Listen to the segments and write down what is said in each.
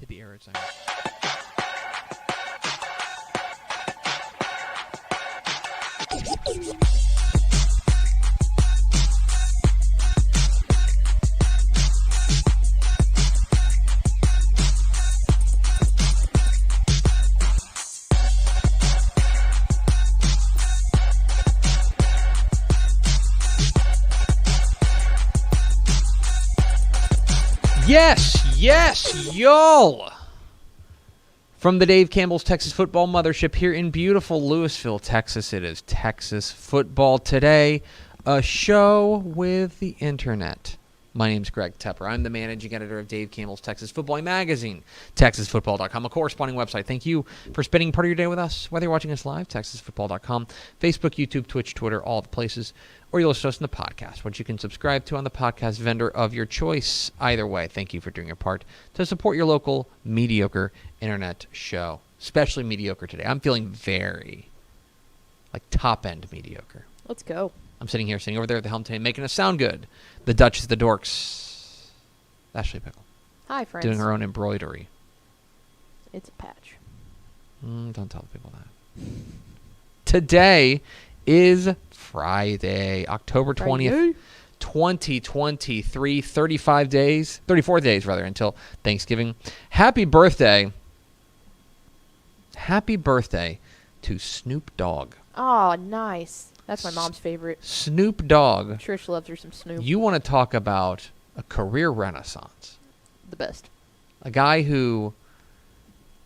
Hit the arrow sign. Yes, y'all. From the Dave Campbell's Texas Football Mothership here in beautiful Lewisville, Texas, it is Texas Football Today, a show with the internet. My name's Greg Tepper. I'm the managing editor of Dave Campbell's Texas Football Magazine, TexasFootball.com, a corresponding website. Thank you for spending part of your day with us, whether you're watching us live, TexasFootball.com, Facebook, YouTube, Twitch, Twitter, all the places, or you'll listen to us in the podcast, which you can subscribe to on the podcast vendor of your choice. Either way, thank you for doing your part to support your local mediocre internet show, especially mediocre today. I'm feeling very, top-end mediocre. Let's go. I'm sitting over there at the helm today, making us sound good. The Duchess of the Dorks, Ashley Pickle. Hi, friends. Doing her own embroidery. It's a patch. Don't tell people that. Today is Friday, October 20th, 2023, 34 days until Thanksgiving. Happy birthday to Snoop Dogg. Oh, nice. That's my mom's favorite. Snoop Dogg. Trish loves her some Snoop. You want to talk about a career renaissance. The best. A guy who,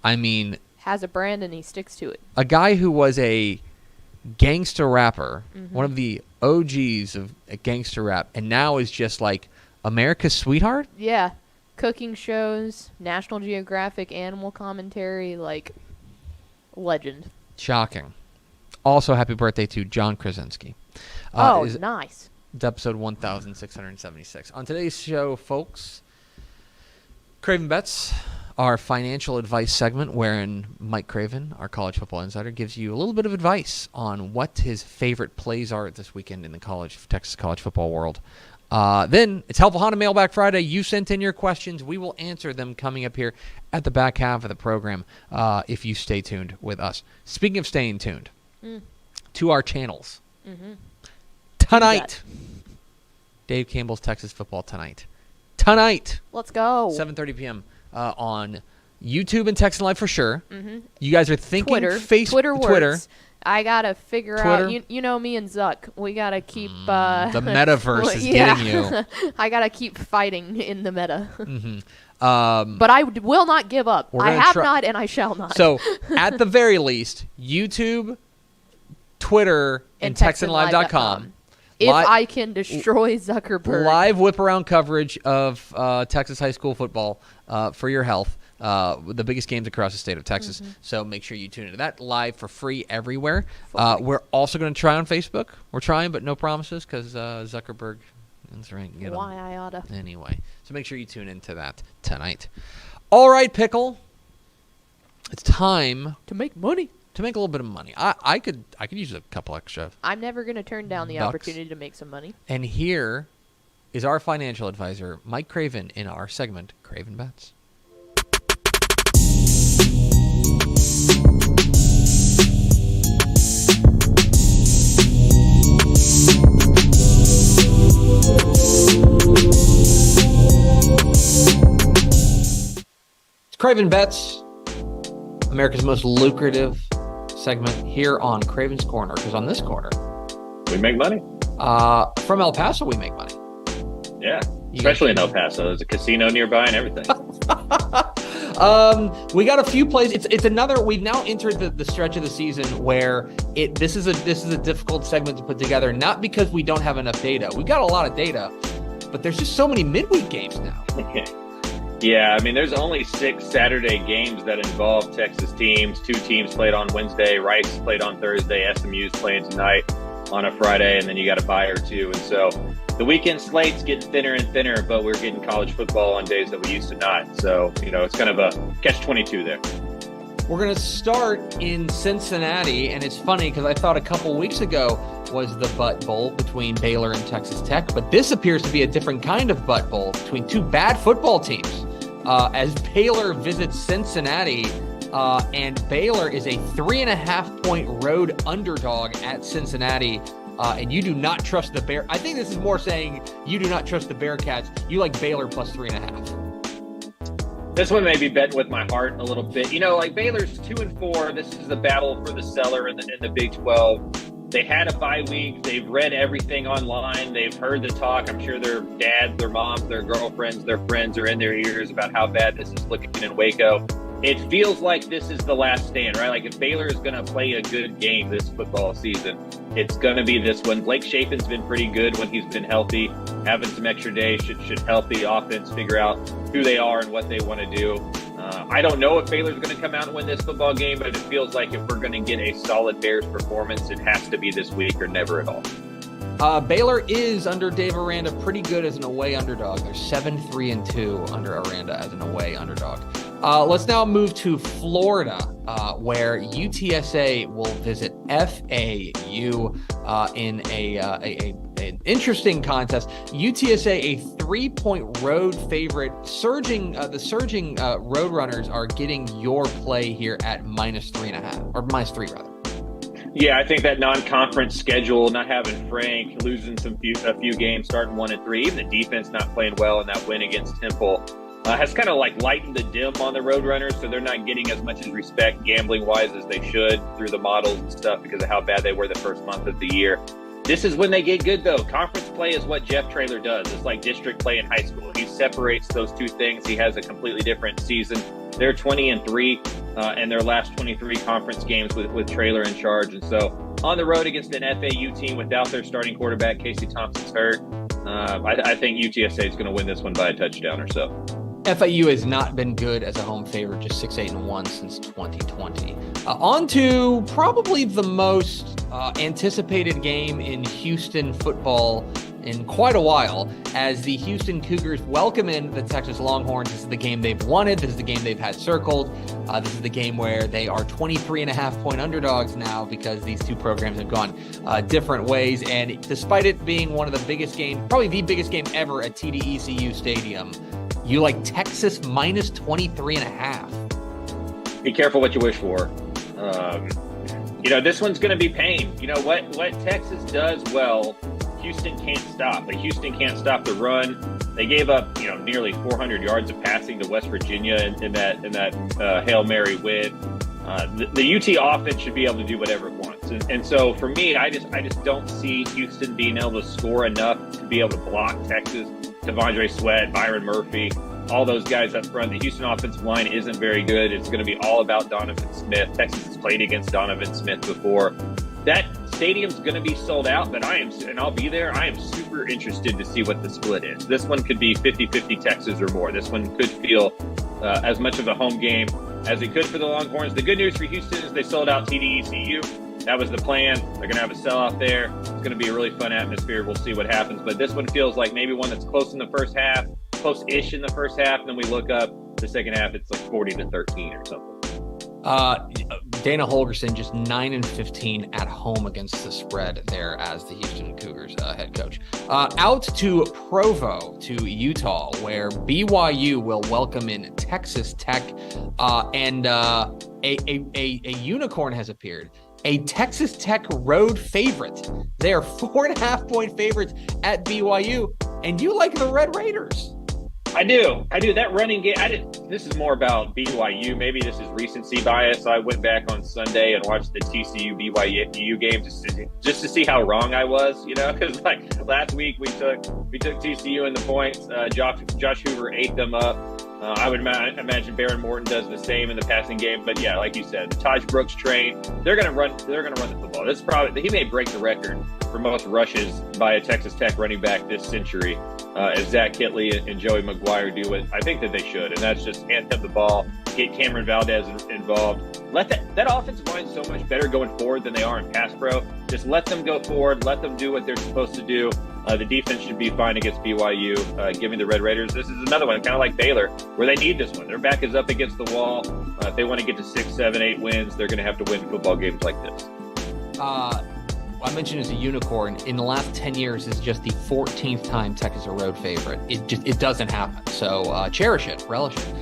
has a brand and he sticks to it. A guy who was a gangster rapper, one of the OGs of gangster rap, and now is just like America's sweetheart? Yeah. Cooking shows, National Geographic, animal commentary, legend. Shocking. Also, happy birthday to John Krasinski. Nice. It's episode 1676. On today's show, folks, Craven Bets, our financial advice segment, wherein Mike Craven, our college football insider, gives you a little bit of advice on what his favorite plays are this weekend in the Texas college football world. Then it's Helpful Honda Mailback Friday. You sent in your questions. We will answer them coming up here at the back half of the program if you stay tuned with us. Speaking of staying tuned, to our channels. Tonight, Dave Campbell's Texas Football Tonight. Let's go. 7:30 p.m. On YouTube and Texan Live for sure. You guys are thinking Twitter. I gotta figure out. You know me and Zuck. We gotta keep the metaverse is getting you. I gotta keep fighting in the meta. But I will not give up. I have not, and I shall not. So at the very least, YouTube, Twitter, and TexanLive.com. If I can destroy Zuckerberg. Live whip-around coverage of Texas high school football for your health. The biggest games across the state of Texas. So make sure you tune into that live for free everywhere. We're also going to try on Facebook. We're trying, but no promises because Zuckerberg. That's right. Why I oughta. Anyway, so make sure you tune into that tonight. All right, Pickle. It's time to make money. To make a little bit of money. I could use a couple extra. I'm never going to turn down the opportunity to make some money. And here is our financial advisor, Mike Craven, in our segment, Craven Bets. It's Craven Bets, America's most lucrative segment here on Craven's Corner, because on this corner we make money. From El Paso we make money. Yeah, especially in El Paso. There's a casino nearby and everything. We got a few plays. It's another. We've now entered the stretch of the season where this is a difficult segment to put together. Not because we don't have enough data. We've got a lot of data, but there's just so many midweek games now. Yeah, there's only 6 Saturday games that involve Texas teams. 2 teams played on Wednesday. Rice played on Thursday. SMU's playing tonight on a Friday, and then you got a bye or 2. And so the weekend slate's getting thinner and thinner, but we're getting college football on days that we used to not. So, it's kind of a catch-22 there. We're going to start in Cincinnati, and it's funny because I thought a couple weeks ago was the Butt Bowl between Baylor and Texas Tech, but this appears to be a different kind of Butt Bowl between 2 bad football teams. as Baylor visits Cincinnati. And Baylor is a 3.5-point road underdog at Cincinnati. And you do not trust the Bear. I think this is more saying you do not trust the Bearcats. You like Baylor plus 3.5. This one may be betting with my heart a little bit. Like Baylor's 2-4. This is the battle for the cellar in the Big 12. They had a bye week. They've read everything online. They've heard the talk. I'm sure their dads, their moms, their girlfriends, their friends are in their ears about how bad this is looking in Waco. It feels like this is the last stand, right? Like if Baylor is going to play a good game this football season, it's going to be this one. Blake Shapen's been pretty good when he's been healthy. Having some extra days should help the offense figure out who they are and what they want to do. I don't know if Baylor's going to come out and win this football game, but it feels like if we're going to get a solid Bears performance, it has to be this week or never at all. Baylor is, under Dave Aranda, pretty good as an away underdog. They're 7-3-2 under Aranda as an away underdog. Let's now move to Florida, where UTSA will visit FAU in an interesting contest. UTSA, a 3-point road favorite. The surging Roadrunners are getting your play here at -3.5, or -3 rather. Yeah, I think that non-conference schedule, not having Frank, losing a few games, starting 1-3, even the defense not playing well in that win against Temple, has kind of like lightened the dim on the Roadrunners, so they're not getting as much as respect gambling-wise as they should through the models and stuff because of how bad they were the first month of the year. This is when they get good, though. Conference play is what Jeff Traylor does. It's like district play in high school. He separates those two things. He has a completely different season. They're 20-3 in their last 23 conference games with Traylor in charge. And so on the road against an FAU team without their starting quarterback, Casey Thompson's hurt, I think UTSA is going to win this one by a touchdown or so. FIU has not been good as a home favorite, just 6-8-1 since 2020. On to probably the most anticipated game in Houston football in quite a while, as the Houston Cougars welcome in the Texas Longhorns. This is the game they've wanted. This is the game they've had circled. This is the game where they are 23.5-point underdogs now because these two programs have gone different ways. And despite it being one of the biggest games, probably the biggest game ever at TDECU Stadium, you like Texas -23.5. Be careful what you wish for. This one's going to be pain. What Texas does well, Houston can't stop. But Houston can't stop the run. They gave up, nearly 400 yards of passing to West Virginia in that Hail Mary win. The UT offense should be able to do whatever it wants. And so for me, I just don't see Houston being able to score enough to be able to block Texas. Devondre Sweat, Byron Murphy, all those guys up front. The Houston offensive line isn't very good. It's going to be all about Donovan Smith. Texas has played against Donovan Smith before. That stadium's going to be sold out, but I'll be there. I am super interested to see what the split is. This one could be 50-50 Texas or more. This one could feel as much of a home game as it could for the Longhorns. The good news for Houston is they sold out TDECU. That was the plan. They're going to have a sellout there. It's going to be a really fun atmosphere. We'll see what happens. But this one feels like maybe one that's close in the first half, close-ish in the first half. And then we look up the second half, it's like 40-13 or something. Dana Holgorsen just 9-15 at home against the spread there as the Houston Cougars head coach. Out to Provo, to Utah, where BYU will welcome in Texas Tech, and a unicorn has appeared. A Texas Tech road favorite. They are 4.5-point favorites at BYU, and you like the Red Raiders. I do. That running game, this is more about BYU. Maybe this is recency bias. I went back on Sunday and watched the TCU BYU game just to see how wrong I was, because like last week we took TCU in the points. Josh Hoover ate them up. I would imagine Baron Morton does the same in the passing game. But yeah, like you said, the Taj Brooks train, they're going to run the football. This he may break the record for most rushes by a Texas Tech running back this century. As Zach Kitley and Joey McGuire do it, I think that they should. And that's just hand them the ball, get Cameron Valdez involved. Let that offensive line so much better going forward than they are in pass pro. Just let them go forward. Let them do what they're supposed to do. The defense should be fine against BYU. Giving the Red Raiders, this is another one, kind of like Baylor, where they need this one. Their back is up against the wall. If they want to get to 6, 7, 8 wins, they're going to have to win football games like this. I mentioned it's a unicorn. In the last 10 years, it's just the 14th time Tech is a road favorite. It doesn't happen. So cherish it, relish it.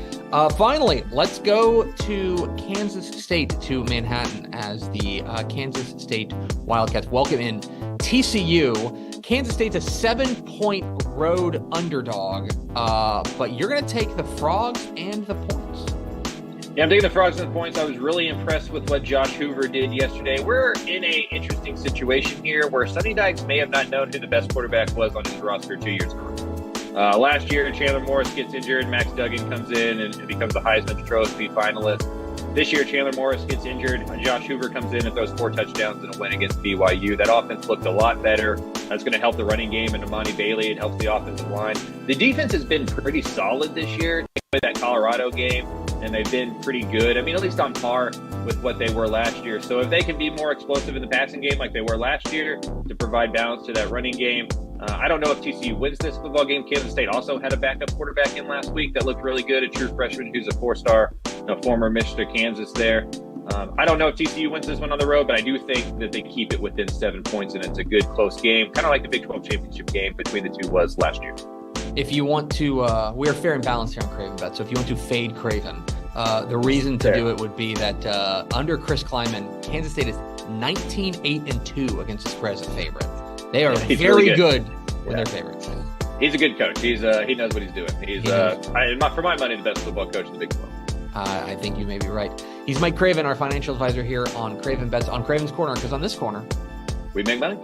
Finally, let's go to Kansas State, to Manhattan, as the Kansas State Wildcats welcome in TCU. Kansas State's a 7-point road underdog, but you're going to take the Frogs and the points. Yeah, I'm taking the Frogs and the points. I was really impressed with what Josh Hoover did yesterday. We're in an interesting situation here where Sonny Dykes may have not known who the best quarterback was on his roster 2 years in a row. Last year, Chandler Morris gets injured. Max Duggan comes in and becomes the Heisman Trophy finalist. This year, Chandler Morris gets injured. Josh Hoover comes in and throws 4 touchdowns in a win against BYU. That offense looked a lot better. That's going to help the running game and Amani Bailey. It helps the offensive line. The defense has been pretty solid this year. They played that Colorado game, and they've been pretty good. I mean, at least on par with what they were last year. So if they can be more explosive in the passing game like they were last year to provide balance to that running game, I don't know if TCU wins this football game. Kansas State also had a backup quarterback in last week that looked really good, a true freshman who's a 4-star, former Mr. Kansas there. I don't know if TCU wins this one on the road, but I do think that they keep it within 7 points, and it's a good, close game, kind of like the Big 12 championship game between the two was last year. If you want to, we are fair and balanced here on Craven Bet, so if you want to fade Craven, the reason to do it would be that under Chris Kleiman, Kansas State is 19-8-2 against the spread as a favorite. They are very really good when they're favorites. He's a good coach. He knows what he's doing. He's for my money, the best football coach in the Big 12. I think you may be right. He's Mike Craven, our financial advisor here on Craven Bets, on Craven's Corner, because on this corner, we make money.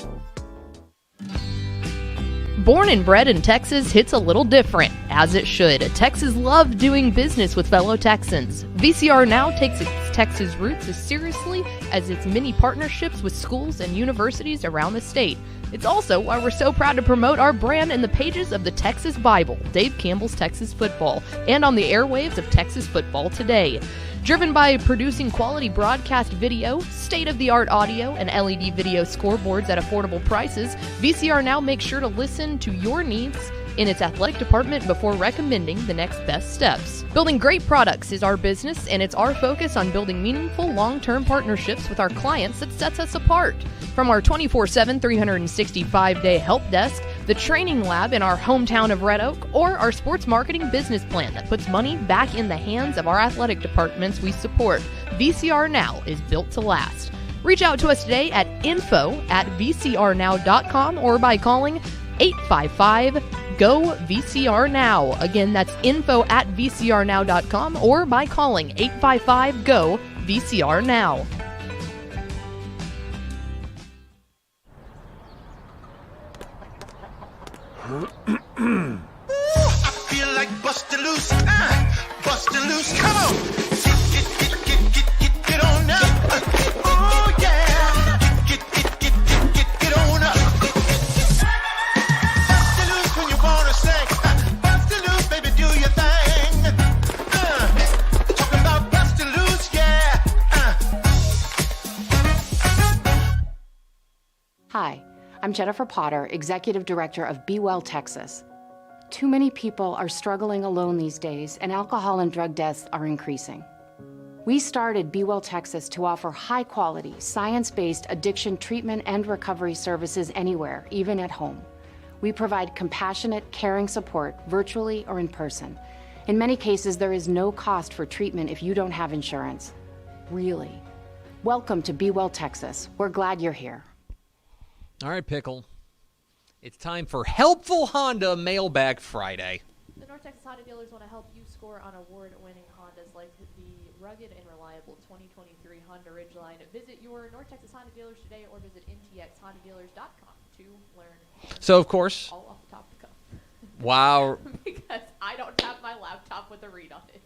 Born and bred in Texas hits a little different, as it should. Texas loves doing business with fellow Texans. VCR Now takes its Texas roots as seriously as its many partnerships with schools and universities around the state. It's also why we're so proud to promote our brand in the pages of the Texas Bible, Dave Campbell's Texas Football, and on the airwaves of Texas Football Today. Driven by producing quality broadcast video, state-of-the-art audio, and LED video scoreboards at affordable prices, VCR Now makes sure to listen to your needs in its athletic department before recommending the next best steps. Building great products is our business, and it's our focus on building meaningful, long-term partnerships with our clients that sets us apart. From our 24/7, 365-day help desk, the training lab in our hometown of Red Oak, or our sports marketing business plan that puts money back in the hands of our athletic departments we support, VCR Now is built to last. Reach out to us today at info@vcrnow.com or by calling 855-GO-VCR-NOW. Again, that's info@vcrnow.com or by calling 855-GO-VCR-NOW. I feel like bustin' loose, bustin' loose, come on. Get on up. Oh yeah, get on up. Bustin' loose when you wanna sing. Bustin' loose, baby, do your thing. Talking about bustin' loose, yeah. Hi, I'm Jennifer Potter, Executive Director of Be Well Texas. Too many people are struggling alone these days, and alcohol and drug deaths are increasing. We started Be Well Texas to offer high-quality, science-based addiction treatment and recovery services anywhere, even at home. We provide compassionate, caring support, virtually or in person. In many cases, there is no cost for treatment if you don't have insurance. Really. Welcome to Be Well Texas. We're glad you're here. All right, Pickle. It's time for Helpful Honda Mailbag Friday. The North Texas Honda dealers want to help you score on award-winning Hondas like the rugged and reliable 2023 Honda Ridgeline. Visit your North Texas Honda dealers today or visit ntxhondadealers.com to learn. So, of course, all off the top of the cuff. Wow. Because I don't have my laptop with a read on it.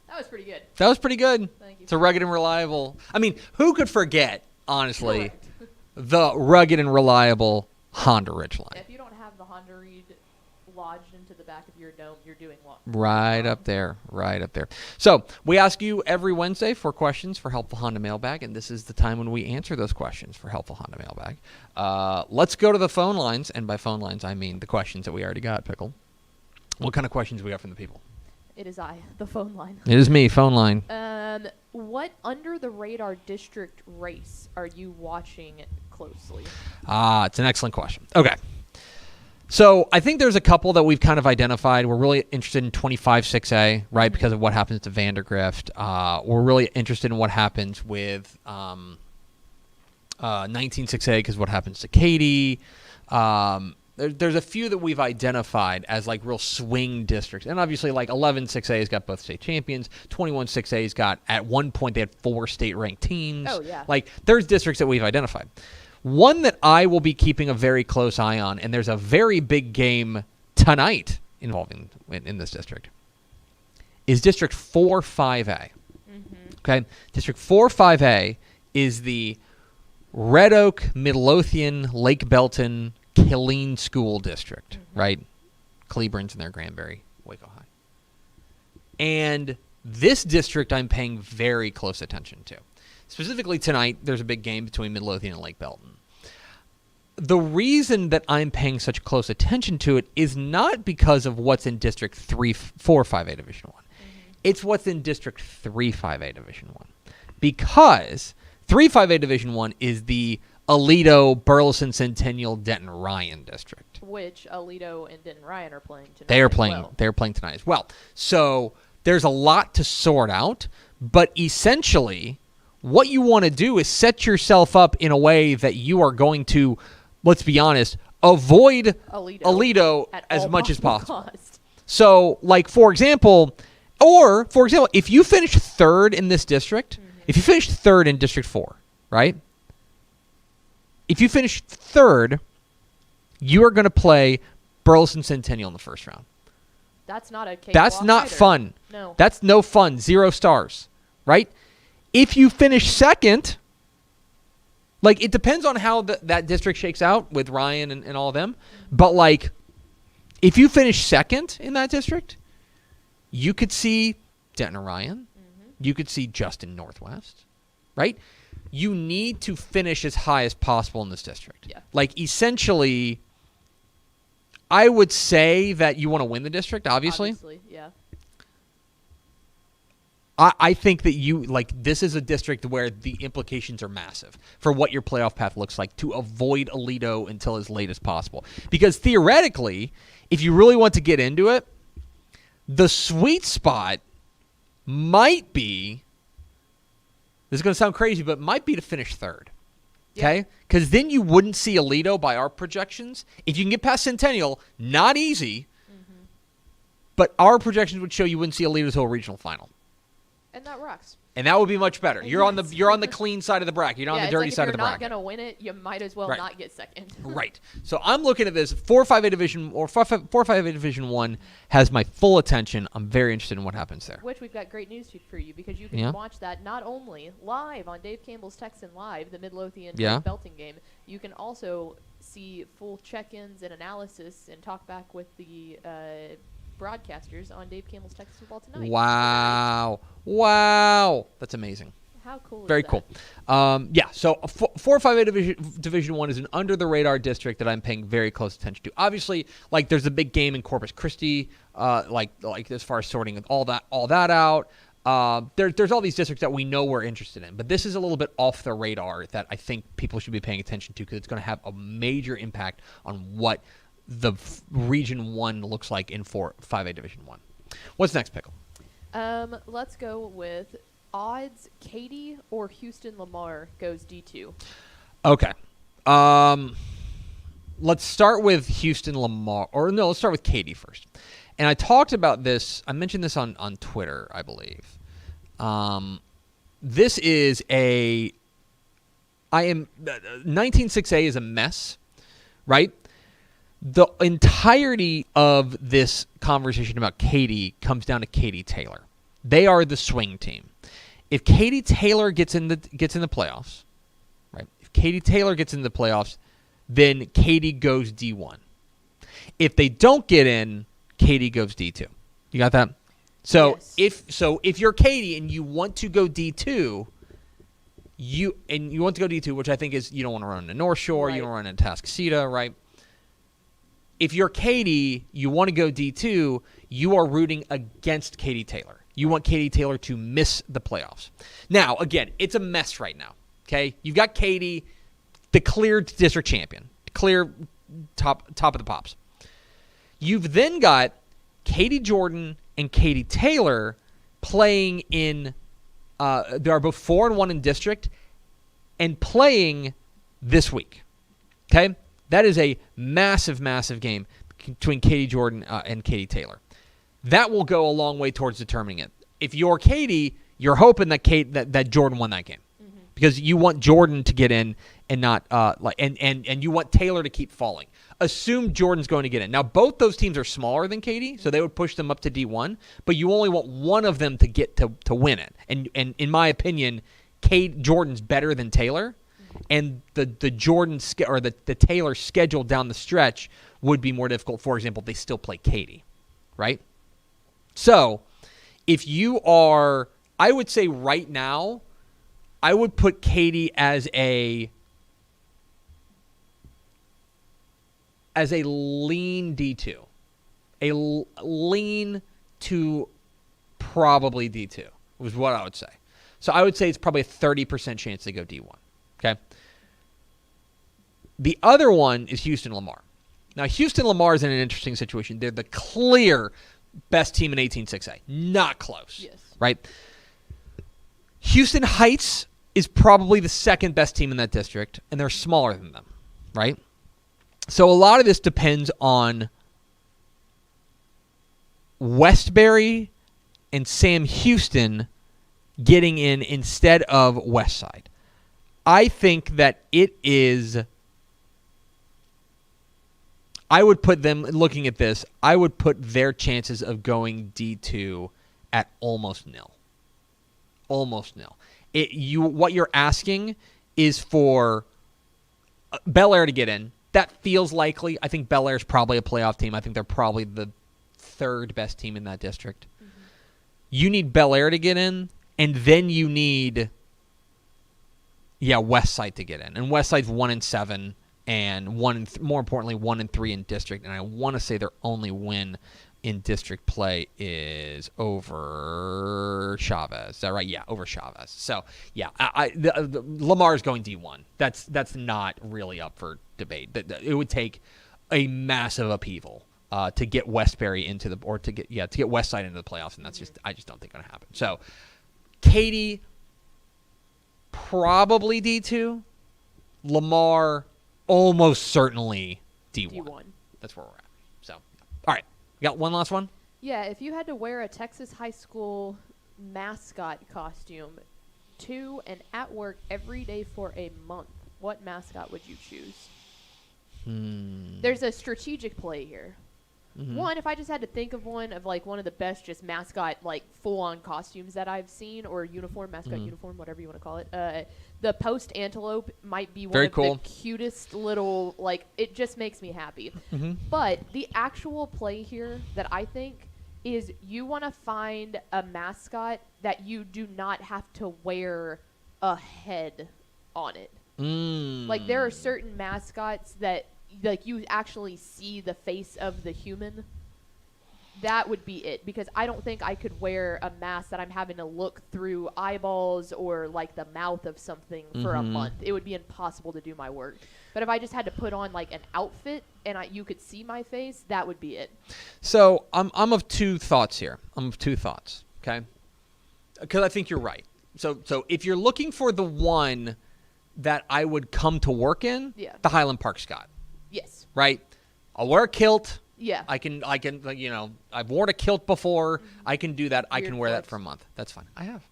That was pretty good. That was pretty good. Thank you. It's a rugged and reliable. I mean, who could forget, honestly, Correct. the rugged and reliable Honda Ridgeline? If you don't have the Honda read lodged into the back of your dome, you're doing what? Right up there. Right up there. So we ask you every Wednesday for questions for Helpful Honda Mailbag, and this is the time when we answer those questions for Helpful Honda Mailbag. Let's go to the phone lines, and by phone lines, I mean the questions that we already got, Pickle. What kind of questions we got from the people? It is I, the phone line. It is me, phone line. What under the radar district race are you watching closely? It's an excellent question. Okay. So I think there's a couple that we've kind of identified. We're really interested in 25-6A, right, because of what happens to Vandergrift. We're really interested in what happens with 19-6A because what happens to Katy. There's a few that we've identified as like real swing districts. And obviously like 11-6A has got both state champions. 21-6A has got, at one point, they had 4 state-ranked teams. Oh, yeah. Like there's districts that we've identified. One that I will be keeping a very close eye on, and there's a very big game tonight involving in this district, is District 4-5A. Okay? District 4-5A is the Red Oak, Midlothian, Lake Belton, Killeen School District, right? Cleburne's in there, Granbury, Waco High. And this district I'm paying very close attention to. Specifically tonight, there's a big game between Midlothian and Lake Belton. The reason that I'm paying such close attention to it is not because of what's in District 4-5A Division 1. It's what's in District 3-5A Division 1. Because 3-5A Division 1 is the Aledo, Burleson, Centennial, Denton, Ryan district. Which Aledo and Denton Ryan are playing tonight. They are playing. They're playing tonight as well. So there's a lot to sort out, but essentially, what you want to do is set yourself up in a way that you are going to, let's be honest, avoid Aledo as much as possible. Cost. So, like, for example, if you finish third in this district, if you finish third in District 4, right? If you finish third, you are going to play Burleson Centennial in the first round. That's not a cakewalk. That's not either. fun. No. That's no fun. 0 stars, right? If you finish second, like, it depends on how that district shakes out with Ryan and all of them. But, like, if you finish second in that district, you could see Denton Ryan. You could see Justin Northwest, right? You need to finish as high as possible in this district. Yeah. Like, essentially, I would say that you want to win the district, obviously. Yeah. I think that this is a district where the implications are massive for what your playoff path looks like to avoid Aledo until as late as possible. Because theoretically, if you really want to get into it, the sweet spot might be, this is going to sound crazy, but might be to finish third. Okay? Because then you wouldn't see Aledo by our projections. If you can get past Centennial, not easy, but our projections would show you wouldn't see Aledo until a regional final. And that rocks. And that would be much better. You're on the clean side of the bracket. You're not on the dirty side of the bracket. If you're not going to win it, you might as well not get second. Right. So I'm looking at this 4-5A Division or 4-5A Division 1 has my full attention. I'm very interested in what happens there. Which we've got great news for you because you can watch that not only live on Dave Campbell's Texan Live, the Midlothian Belton game. You can also see full check-ins and analysis and talk back with the broadcasters on Dave Campbell's Texas Football Tonight. Wow. That's amazing. How cool is Very that? cool. So 4-5A Division 1 is an under-the-radar district that I'm paying very close attention to. Obviously, like, there's a big game in Corpus Christi, like as far as sorting all that out. There's all these districts that we know we're interested in, but this is a little bit off the radar that I think people should be paying attention to because it's going to have a major impact on what the Region 1 looks like in 5A Division 1. What's next, Pickle? Let's go with odds. Katy or Houston Lamar goes D2. Okay. Let's start with Houston Lamar. Or no, let's start with Katy first. And I talked about this. I mentioned this on Twitter, I believe. This is 19-6A is a mess, right? The entirety of this conversation about Katy comes down to Katy Taylor. They are the swing team. If Katy Taylor gets in the playoffs, right? If Katy Taylor gets in the playoffs, then Katy goes D1. If they don't get in, Katy goes D2. You got that? So yes. if you're Katy and you want to go D2, which I think is you don't want to run into North Shore, you don't run into Tascasita, right? If you're Katy, you want to go D2, you are rooting against Katy Taylor. You want Katy Taylor to miss the playoffs. Now, again, it's a mess right now. Okay, you've got Katy, the clear district champion, clear top of the pops. You've then got Katy Jordan and Katy Taylor playing in. They are both 4-1 in district, and playing this week. Okay, that is a massive, massive game between Katy Jordan and Katy Taylor. That will go a long way towards determining it. If you're Katy, you're hoping that that Jordan won that game, because you want Jordan to get in and not and you want Taylor to keep falling. Assume Jordan's going to get in. Now, both those teams are smaller than Katy, so they would push them up to D1, but you only want one of them to get to win it. And in my opinion, Jordan's better than Taylor, and the Jordan or the Taylor schedule down the stretch would be more difficult. For example, they still play Katy, right? So, if you are, I would say right now, I would put Katy as a lean D2. A lean to probably D2 was what I would say. So I would say it's probably a 30% chance they go D1. Okay. The other one is Houston-Lamar. Now, Houston-Lamar is in an interesting situation. They're the clear best team in 18-6A. Not close. Yes. Right? Houston Heights is probably the second best team in that district, and they're smaller than them. Right? So a lot of this depends on Westbury and Sam Houston getting in instead of Westside. I think that it is... I would put them, looking at this, I would put their chances of going D2 at almost nil. Almost nil. What you're asking is for Bel Air to get in. That feels likely. I think Bel Air is probably a playoff team. I think they're probably the third best team in that district. Mm-hmm. You need Bel Air to get in, and then you need, Westside to get in. And Westside's 1-7. And more importantly, 1-3 in district, and I want to say their only win in district play is over Chavez. Is that right? Yeah, over Chavez. So yeah, Lamar's going D1. That's not really up for debate. It would take a massive upheaval to get Westbury into to get Westside into the playoffs, and I just don't think going to happen. So Katy probably D2, Lamar almost certainly D1. That's where we're at. So, all right. We got one last one? Yeah, if you had to wear a Texas high school mascot costume to and at work every day for a month, what mascot would you choose? There's a strategic play here. Mm-hmm. One, if I just had to think of one of the best just mascot, full-on costumes that I've seen, or mascot uniform, whatever you want to call it, the post antelope might be one of the cutest little, it just makes me happy. Mm-hmm. But the actual play here that I think is you want to find a mascot that you do not have to wear a head on it. There are certain mascots that you actually see the face of the human. That would be it, because I don't think I could wear a mask that I'm having to look through eyeballs or the mouth of something for a month. It would be impossible to do my work. But if I just had to put on an outfit and you could see my face, that would be it. So I'm of two thoughts here. Okay, because I think you're right. So if you're looking for the one that I would come to work in, the Highland Park Scott. Yes. Right? I'll wear a kilt. Yeah. I can, I've worn a kilt before. Mm-hmm. I can do that. I can wear that for a month. That's fine. I have.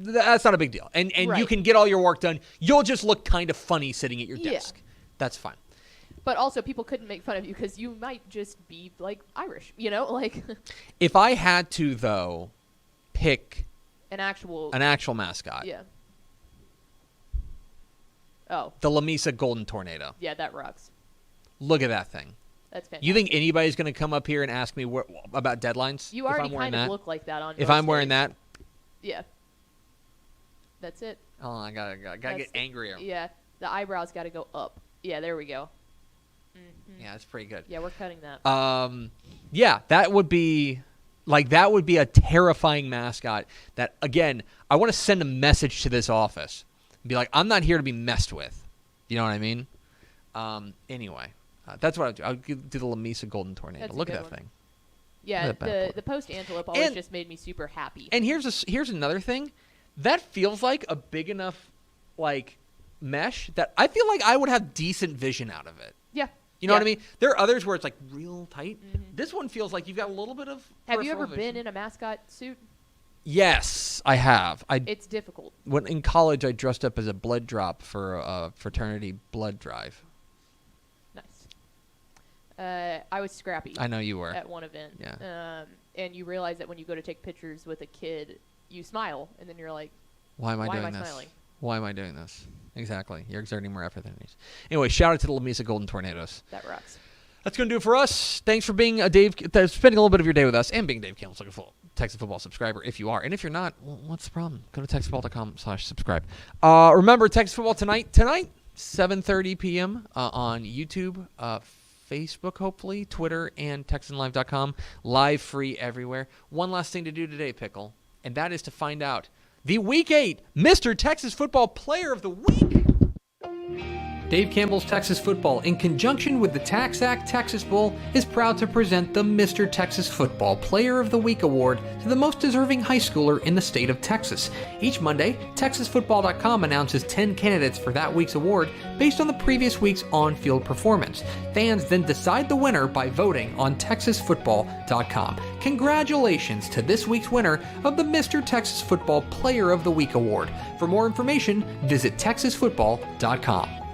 That's not a big deal. And right. You can get all your work done. You'll just look kind of funny sitting at your desk. That's fine. But also, people couldn't make fun of you because you might just be, Irish, If I had to, though, pick an actual mascot. Yeah. Oh. The Lamesa Golden Tornado. Yeah, that rocks. Look at that thing. That's fantastic. You think anybody's going to come up here and ask me about deadlines? You already kind of look like that on if I'm wearing that? Yeah. That's it. Oh, I gotta get angrier. Yeah, the eyebrows got to go up. Yeah, there we go. Mm-hmm. Yeah, that's pretty good. Yeah, we're cutting that. Yeah, that would be... Like, that would be a terrifying mascot that, again, I want to send a message to this office. Be like, I'm not here to be messed with. You know what I mean? Anyway, that's what I'll do the Lamesa Golden Tornado. That's a Look at good that one. thing. Yeah, Look at that the post antelope always just made me super happy. And here's another thing. That feels like a big enough, like, mesh that I feel like I would have decent vision out of it. Yeah. You know what I mean? There are others where it's like real tight. Mm-hmm. This one feels like you've got a little bit of. Have you ever vision. been in a mascot suit? Yes, I have. It's difficult. When in college, I dressed up as a blood drop for a fraternity blood drive. Nice. I was Scrappy. I know you were at one event. Yeah. And you realize that when you go to take pictures with a kid, you smile, and then you're like, Why am I doing I this? smiling? Why am I doing this? Exactly. You're exerting more effort than it needs. Anyway, shout out to the Lamesa Golden Tornadoes. That rocks. That's going to do it for us. Thanks for being spending a little bit of your day with us and being Dave Campbell's Texas Football subscriber if you are. And if you're not, well, what's the problem? Go to texasfootball.com/subscribe. Remember, Texas Football tonight, 7:30 p.m. On YouTube, Facebook, hopefully, Twitter, and TexanLive.com. Live free everywhere. One last thing to do today, Pickle, and that is to find out the Week 8 Mr. Texas Football Player of the Week. Dave Campbell's Texas Football, in conjunction with the TaxAct Texas Bowl, is proud to present the Mr. Texas Football Player of the Week award to the most deserving high schooler in the state of Texas. Each Monday, TexasFootball.com announces 10 candidates for that week's award based on the previous week's on-field performance. Fans then decide the winner by voting on TexasFootball.com. Congratulations to this week's winner of the Mr. Texas Football Player of the Week award. For more information, visit TexasFootball.com.